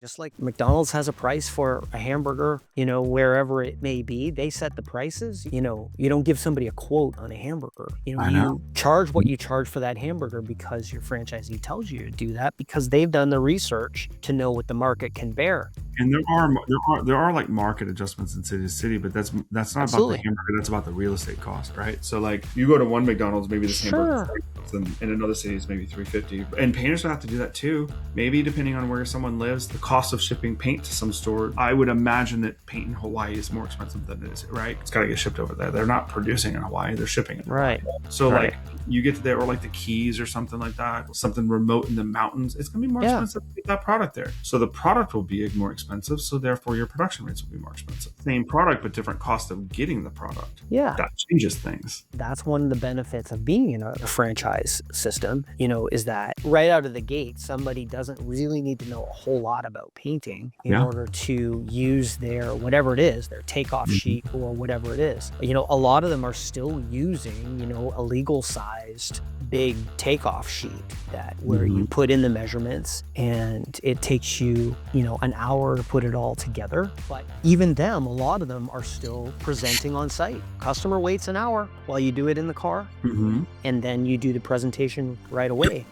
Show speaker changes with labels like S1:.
S1: Just like McDonald's has a price for a hamburger, wherever it may be, they set the prices. You don't give somebody a quote on a hamburger.
S2: I know.
S1: You charge what you charge for that hamburger because your franchisee tells you to do that because they've done the research to know what the market can bear.
S2: And there are like market adjustments in city to city, but that's not about the
S1: Absolutely.
S2: hamburger. That's about the real estate cost, right? So like you go to one McDonald's, maybe this hamburger
S1: Sure.
S2: and in another city is maybe $3.50. And painters will have to do that too. Maybe depending on where someone lives, the cost of shipping paint to some store. I would imagine that paint in Hawaii is more expensive than it is, right? It's got to get shipped over there. They're not producing in Hawaii; they're shipping it.
S1: Right.
S2: So
S1: Right.
S2: like you get to there, or like the Keys or something like that, something remote in the mountains. It's going to be more expensive to get that product there. So the product will be more expensive. So therefore your production rates will be more expensive. Same product, but different cost of getting the product.
S1: Yeah.
S2: That changes things.
S1: That's one of the benefits of being in a franchise system, is that right out of the gate, somebody doesn't really need to know a whole lot about painting in order to use their, whatever it is, their takeoff sheet or whatever it is. A lot of them are still using, a legal sized big takeoff sheet where you put in the measurements and it takes you, an hour to put it all together. But even them, a lot of them are still presenting on site. Customer waits an hour while you do it in the car, and then you do the presentation right away.